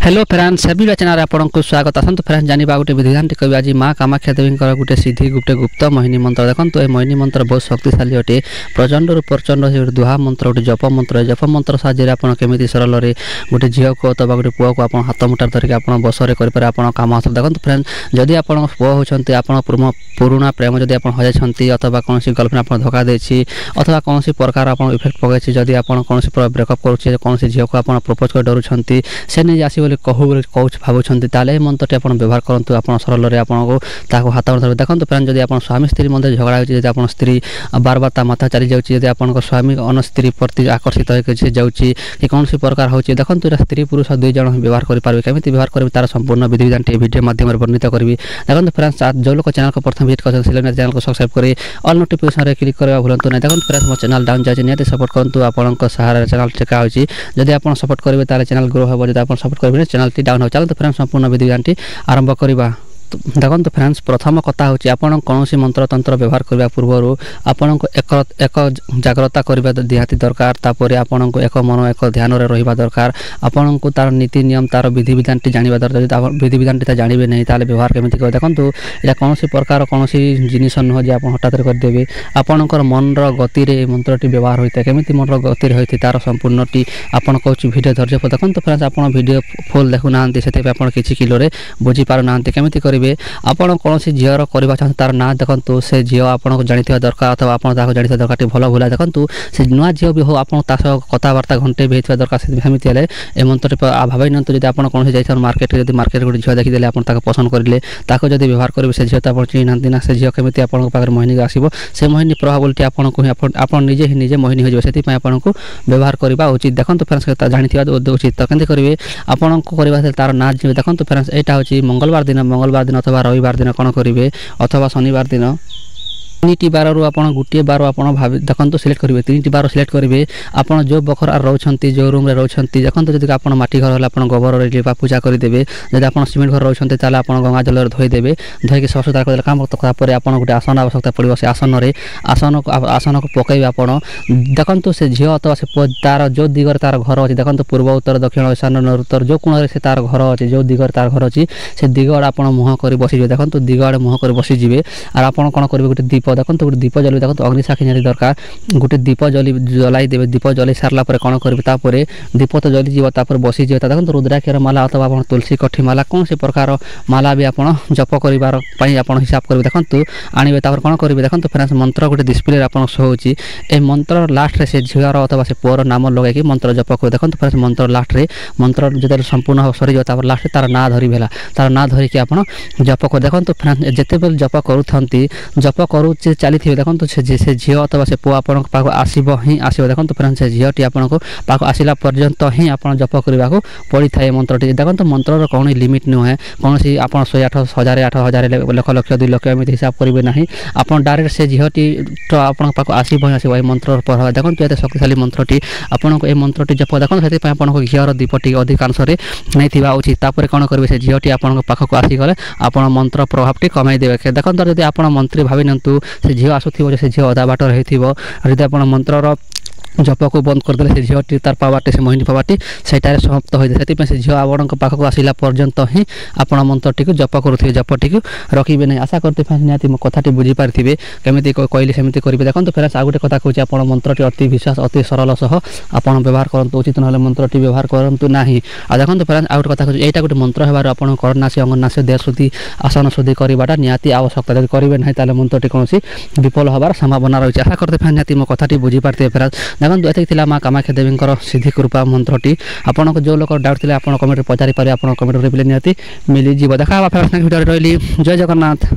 Hello friends सभी channel आपको स्वागत आसतु फ्रेंड्स जाना गोटे विधान टी आज माँ कामाख्या देवी गोटे सिद्धि गोटे गुप्त मोहिनी मंत्र देखो ये मोहिनी मंत्र बहुत शक्तिशाली अटे प्रचंड प्रचंड दुहा मंत्र गोटे जप मंत्र साहाय्य आप केमी सरल गोटे झील को अथवा गोटे पुआ को आप हाथ मुठार धरिक आप बसरे करें कम हासिल देखो फ्रेंड्स जदि आप पुआ होती आप पुराणा प्रेम जदि आप हजाई अथवा कौन गर्लफ्रेंड आप धोखा देती अथवा कौन प्रकार आप इफेक्ट पकई जदि आप कौन ब्रेकअप करुचे कौन झील को आप प्रपोज कर डरुंट से नहीं आस कहू भावुंट ताले मंत्र आप व्यवहार करूँ आप सरल आपको हाथ धर देखो फ्रेंड जब आप स्वामी स्त्री मध्य झगड़ा हो स्त्री बार बार माथा चली जाऊँगी आप स्वामी अन्य स्त्री प्रति आकर्षित होकर जाऊँगी कि कौन प्रकार हो देखो यहाँ स्त्री पुरुष दुई जन व्यवहार करेंगे केमी व्यवहार करेंगे तार संपूर्ण विधि विधान वीडियो माध्यम वर्णित करी देखो फ्रेंड्स जो लोग चैनल को प्रथम विजिट कर चैनल को सब्सक्राइब करें ऑल नोटिफिकेशन क्लिक करवा भूलु ना देखो फ्रेंड्स मो चैनल डाउन जाए निहत सपोर्ट करूँ आपंक सहारा चैनल टेका होगी जब आप सपोर्ट करेंगे ताले चैनल ग्रो हो जब आप सपोर्ट करेंगे चैनल डाउन हो चलते फ्रेंड्स संपूर्ण विधि विधान आरंभ करवा देखो फ्रेंड्स प्रथम कथा हूँ आपन कौन मंत्र तंत्र व्यवहार करने पूर्व आपन एक जाग्रता करने निहाती दरकार तापर आपन को एक मन एक ध्यान रहा दरकार आपन को तार नीति नियम तार विधि विधान जाना दरकार जब विधि विधान जानवे नहीं ताले व्यवहार केमी कर देखो यहाँ कौन प्रकार कौन जिनिस नुह जो आप हठात करदेवे आपणकर मनर गति मंत्रटी व्यवहार होता है केमी मनर गति होती तार संपूर्ण आपन कौच भिडियो धैर्य देखो फ्रेंड्स आप भिडियो फुल देखुना से किसी किलोरे बुझी पारना केमी आपड़ कौन झीर करवा चाहते तार ना देखो से झील आपको जानी दरकार अथवा आप जानी दरकार भल भूला देखो से नुआ झील भी हो आप कथबार्ता घंटे भी दरकार सेमती ए मंत्र भाई नियंतु जब आप कौन जाइए मार्केट जब मार्केट गोटे झील देखीदे आप पसंद करेंगे ताको जब व्यवहार करेंगे से झील तो आप चिन्ह ना से झील केमी आप मोहिनी आसो से मोहिनी प्रभावलिटी आपको निजे ही निजे मोहिनी हो जाए आपको व्यवहार करवा उचित देखो फ्रेंड्स जानी उचित तो कमी करेंगे आपको करवा तार ना देखो फ्रेंड्स यहाँ हूँ मंगलवार दिन अथवा रविवार दिन कौन करेंगे अथवा शनिवार दिन 3टी बार रू आप गोटे बार आप देखो सिलेक्ट करेंगे 3टी बार सिलेक्ट करेंगे आप जो बखर रोच जो रूम रोचती देखो जब आप मटी घर आप गोबर लिपा पूजा करदेवे जब आप सीमेंट घर रोचते आप गंगा जल धोईदेवे धोईक सफा कर काम तापर आप गोटे आसन आवश्यकता पड़ो से आसन को पकड़े आप देखो से झील अथवा से तार जो दिगरे तार घर अच्छे देखो पूर्व उत्तर दक्षिण ईशान उत्तर जो कोण से तार घर अच्छे जो दिगरे तार घर अच्छी से दिग आड़े आप मुह कर बसीजे देखो दिग आड़े मुह कर बसीजे और आप कौन करेंगे गोटे दीप देखो गोटे दीप जल देखो अग्निसाक्षी निहाती दरकार गोटे दीप जलाई देवे दीप जल सारा कौन करेंगे दीप तो जलीजी बसीज देखो रुद्राक्षर माला अथवा आप तुलसी कठी माला कौन से प्रकार माला भी आप जप करार हिसाब करेंगे देखो आणवे कौन करेंगे देखो फ्रेंड्स मंत्र गोटे डिस्प्ले आप शो होची ए मंत्र लास्ट से झीलर अथवा से पुअर नाम लगे मंत्र जप कर देखो फ्रेंड्स मंत्र लास्ट रे मंत्र जो संपूर्ण सरी लास्ट तार ना धरला तार ना धरिकी आप जप कर देखो फ्रेंड्स जिते बेल जप करूँ जप करू चली थे देखो से झील अथवा से पुआ आप आसब ही आसो देखो फ्रेंड्स से झीलटी आपको पाक आसला पर्यंत ही आप जप करने को पड़ी था मंत्रटी देखो मंत्र कौन लिमिट नुहे कौन सी आप 108,000 लक्ष लक्ष 2 लक्ष एम हिसाब करेंगे ना आप डायरेक्ट से झीलटी तो आप आसब ही आसो मंत्र प्रभाव देखो ये शक्तिशाली मंत्रटी आपको ये मंत्रटी जप देखो से आपको घीर दीपटी अधिकांश नहीं थी उचित तापर कौन करेंगे से झीलटी आपको पाखक आसीगले आप मंत्र प्रभावटी कमाई देवे देखो जब आप मंत्री भावी नियंतु से झील आसुव से झील अधा बाट रही जब आप मंत्र जप को बंद करदे से झीलटी तार पावाटी से मोहिनी पावाटी सेटारे समाप्त हो जाए से झील आपण पाखक आसला पर्यंत ही आप मंत्रटी को जप करुवे जपटी को रखिए नहीं आशा करते फ्रेंड्स निहाती मो कथाटी बुझी पारे केमी कहली सेमती करेंगे देखो फ्रेंड्स आ गोटे कथा कहूँ आप मंत्रटी अति विश्वास अति सरल सह आप व्यवहार करूँ उचित ना मंत्रटी व्यवहार करूँ ना आ देखो फ्रेंड्स आ गोटे कथा कहूँ यहाँ गोटे मंत्र होबार आप करनाशी अंगनाशी देह शुद्धि आसन शुद्धि करवाटा निहाती आवश्यकता जब करेंगे ना ताले मंत्रटी कौन विफल होबार संभावना रही आशा करते फ्रेंड्स निहाती मो कथाटी बुझी पारे फ्रेंड्स देखो ये माँ कामाख्या देवी सिद्धि कृपा मंत्रटी आपको जो लोग डाउट थे आप कमेंट पचारि पारे आप कमेंट रिप्लाई निहाती मिली जीव देखा भिडियो रही जय जगन्नाथ।